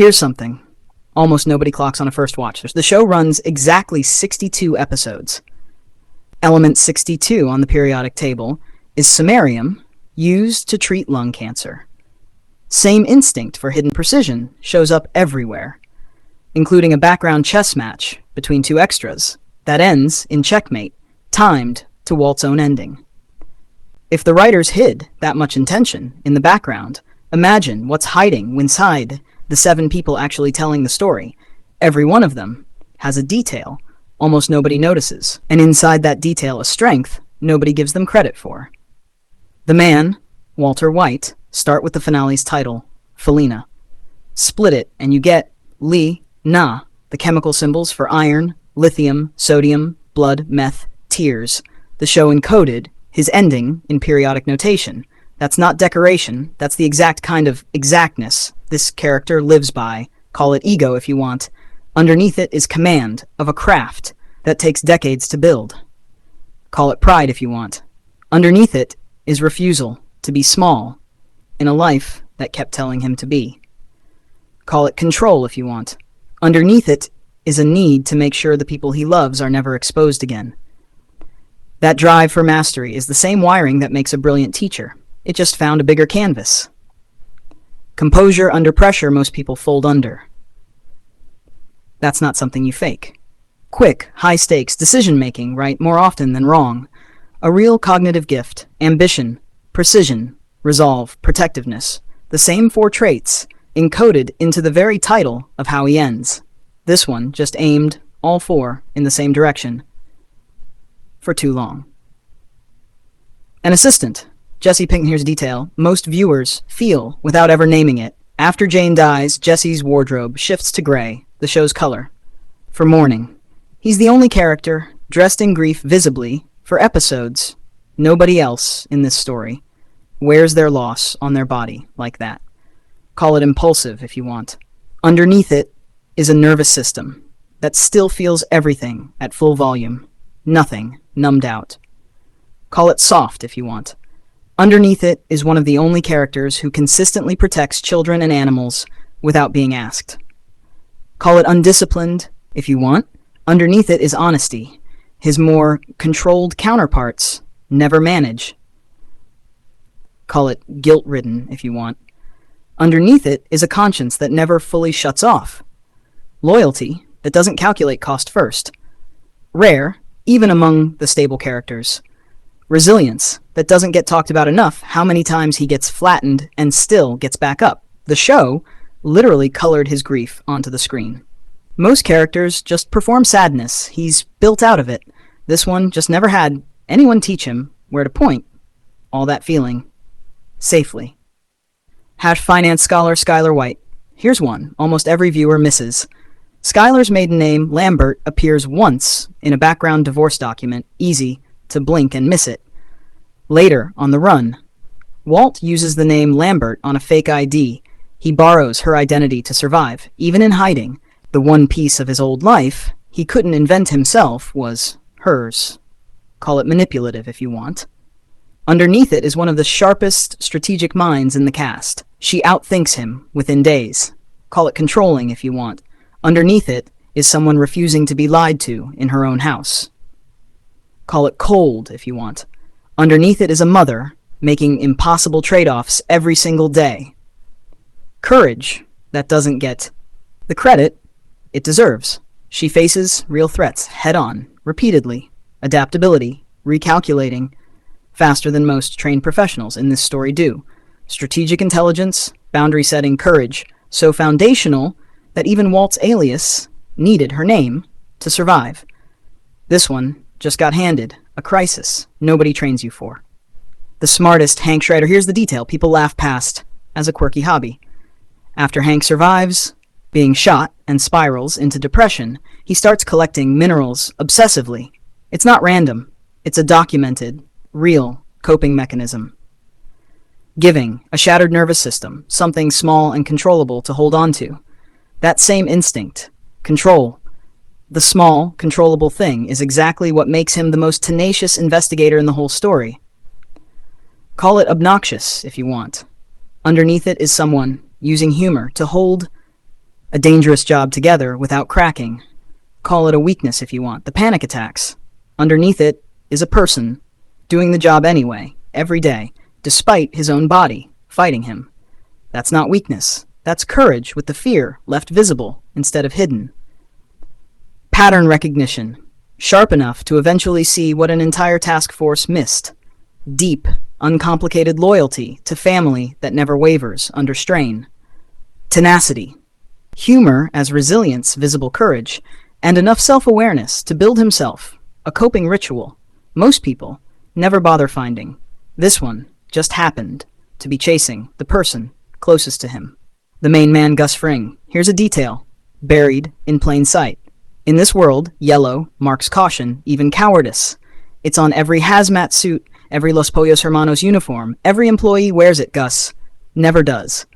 Here's something almost nobody clocks on a first watch. The show runs exactly 62 episodes. Element 62 on the periodic table is samarium, used to treat lung cancer. Same instinct for hidden precision shows up everywhere, including a background chess match between two extras that ends in checkmate, timed to Walt's own ending. If the writers hid that much intention in the background, imagine what's hiding inside the 7 people actually telling the story. Every one of them has a detail almost nobody notices, and inside that detail a strength nobody gives them credit for. The man, Walter White, start with the finale's title, Felina. Split it and you get Li, Na, the chemical symbols for iron, lithium, sodium, blood, meth, tears. The show encoded his ending in periodic notation. That's not decoration, that's the exact kind of exactness this character lives by. Call it ego if you want. Underneath it is command of a craft that takes decades to build. Call it pride if you want. Underneath it is refusal to be small in a life that kept telling him to be. Call it control if you want. Underneath it is a need to make sure the people he loves are never exposed again. That drive for mastery is the same wiring that makes a brilliant teacher. It just found a bigger canvas. Composure under pressure most people fold under. That's not something you fake. Quick, high-stakes decision-making, right more often than wrong. A real cognitive gift, ambition, precision, resolve, protectiveness. The same 4 traits encoded into the very title of how he ends. This one just aimed all 4 in the same direction for too long. An assistant. Jesse Pinkman, here's a detail most viewers feel without ever naming it. After Jane dies, Jesse's wardrobe shifts to gray, the show's color, for mourning. He's the only character dressed in grief visibly for episodes. Nobody else in this story wears their loss on their body like that. Call it impulsive if you want. Underneath it is a nervous system that still feels everything at full volume, nothing numbed out. Call it soft if you want. Underneath it is one of the only characters who consistently protects children and animals without being asked. Call it undisciplined if you want. Underneath it is honesty. His more controlled counterparts never manage. Call it guilt-ridden if you want. Underneath it is a conscience that never fully shuts off. Loyalty that doesn't calculate cost first. Rare, even among the stable characters. Resilience that doesn't get talked about enough, how many times he gets flattened and still gets back up. The show literally colored his grief onto the screen. Most characters just perform sadness. He's built out of it. This one just never had anyone teach him where to point all that feeling safely. Finance scholar Skylar White. Here's one almost every viewer misses. Skylar's maiden name, Lambert, appears once in a background divorce document, easy to blink and miss it. Later, on the run, Walt uses the name Lambert on a fake ID. He borrows her identity to survive, even in hiding. The one piece of his old life he couldn't invent himself was hers. Call it manipulative if you want. Underneath it is one of the sharpest strategic minds in the cast. She outthinks him within days. Call it controlling if you want. Underneath it is someone refusing to be lied to in her own house. Call it cold if you want. Underneath it is a mother making impossible trade-offs every single day. Courage that doesn't get the credit it deserves. She faces real threats head-on, repeatedly. Adaptability, recalculating, faster than most trained professionals in this story do. Strategic intelligence, boundary setting, courage, so foundational that even Walt's alias needed her name to survive. This one just got handed a crisis nobody trains you for. The smartest Hank Schrader, here's the detail people laugh past as a quirky hobby. After Hank survives being shot and spirals into depression, he starts collecting minerals obsessively. It's not random. It's a documented, real coping mechanism. Giving, a shattered nervous system, something small and controllable to hold on to. That same instinct, control, the small, controllable thing, is exactly what makes him the most tenacious investigator in the whole story. Call it obnoxious if you want. Underneath it is someone using humor to hold A dangerous job together without cracking. Call it a weakness if you want. The panic attacks. Underneath it is a person doing the job anyway, every day, despite his own body fighting him. That's not weakness. That's courage with the fear left visible instead of hidden. Pattern recognition. Sharp enough to eventually see what an entire task force missed. Deep, uncomplicated loyalty to family that never wavers under strain. Tenacity. Humor as resilience, visible courage, and enough self-awareness to build himself a coping ritual most people never bother finding. This one just happened to be chasing the person closest to him. The main man, Gus Fring. Here's a detail, buried in plain sight. In this world, yellow marks caution, even cowardice. It's on every hazmat suit, every Los Pollos Hermanos uniform. Every employee wears it. Gus never does.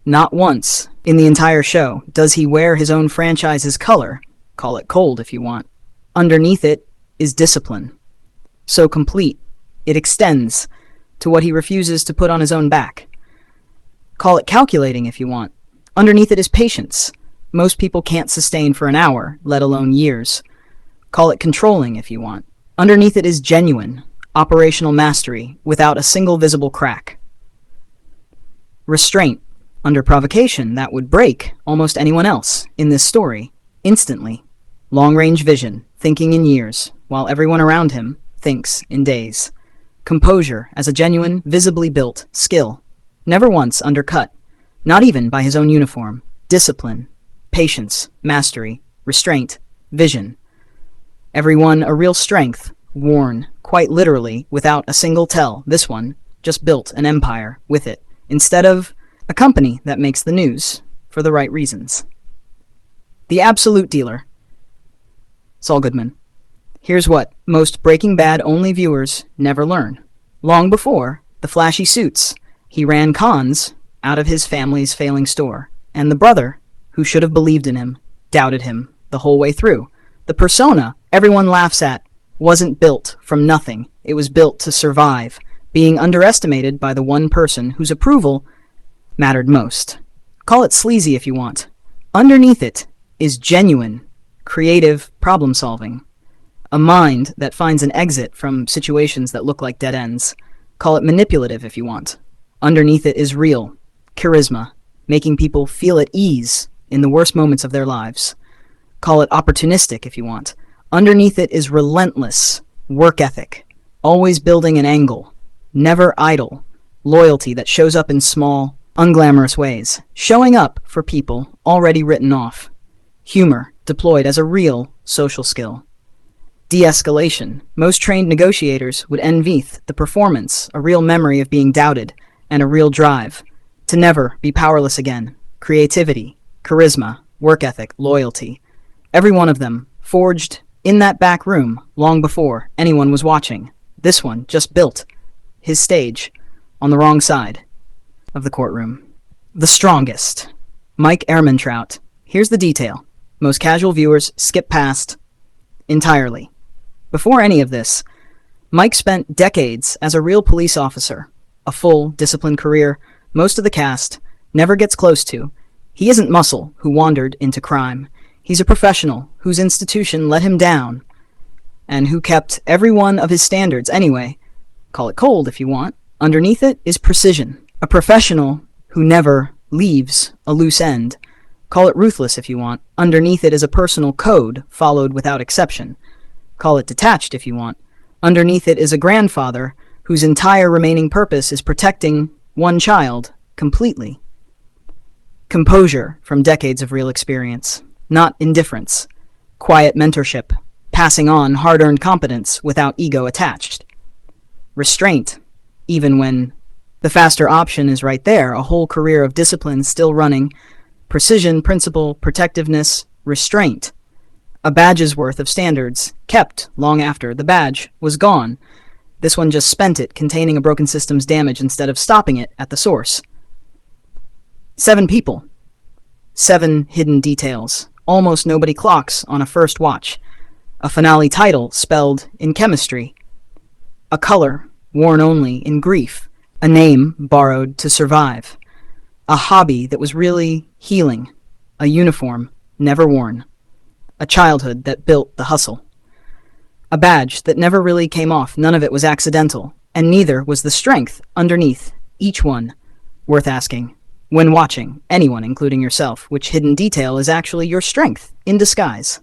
Not once in the entire show does he wear his own franchise's color. Call it cold if you want. Underneath it is discipline. So complete, it extends to what he refuses to put on his own back. Call it calculating if you want. Underneath it is patience. Most people can't sustain for an hour, let alone years. Call it controlling if you want. Underneath it is genuine, operational mastery without a single visible crack. Restraint. Under provocation that would break almost anyone else in this story, instantly. Long-range vision, thinking in years, while everyone around him thinks in days. Composure as a genuine, visibly built skill. Never once undercut, not even by his own uniform. Discipline, patience, mastery, restraint, vision. Everyone a real strength, worn, quite literally, without a single tell. This one just built an empire with it, instead of a company that makes the news for the right reasons. The absolute dealer. Saul Goodman. Here's what most Breaking Bad only viewers never learn. Long before the flashy suits, he ran cons out of his family's failing store, and the brother, who should have believed in him, doubted him the whole way through. The persona everyone laughs at wasn't built from nothing. It was built to survive, being underestimated by the one person whose approval mattered most. Call it sleazy if you want. Underneath it is genuine, creative problem solving. A mind that finds an exit from situations that look like dead ends. Call it manipulative if you want. Underneath it is real charisma, making people feel at ease in the worst moments of their lives. Call it opportunistic if you want. Underneath it is relentless work ethic, always building an angle, never idle, loyalty that shows up in small, unglamorous ways, showing up for people already written off. Humor deployed as a real social skill. De-escalation. Most trained negotiators would envy the performance, a real memory of being doubted, and a real drive to never be powerless again. Creativity, charisma, work ethic, loyalty. Every one of them forged in that back room long before anyone was watching. This one just built his stage on the wrong side of the courtroom. The strongest. Mike Ehrmantraut. Here's the detail most casual viewers skip past entirely. Before any of this, Mike spent decades as a real police officer, a full, disciplined career most of the cast never gets close to. He isn't muscle who wandered into crime. He's a professional whose institution let him down, and who kept every one of his standards anyway. Call it cold if you want. Underneath it is precision. A professional who never leaves a loose end. Call it ruthless if you want. Underneath it is a personal code followed without exception. Call it detached if you want. Underneath it is a grandfather whose entire remaining purpose is protecting one child completely. Composure from decades of real experience, not indifference. Quiet mentorship, passing on hard-earned competence without ego attached. Restraint, even when the faster option is right there, a whole career of discipline still running. Precision, principle, protectiveness, restraint. A badge's worth of standards, kept long after the badge was gone. This one just spent it, containing a broken system's damage instead of stopping it at the source. 7 people. 7 hidden details. Almost nobody clocks on a first watch. A finale title spelled in chemistry. A color worn only in grief. A name borrowed to survive. A hobby that was really healing. A uniform never worn. A childhood that built the hustle. A badge that never really came off. None of it was accidental, and neither was the strength underneath each one. Worth asking, when watching anyone, including yourself, which hidden detail is actually your strength in disguise.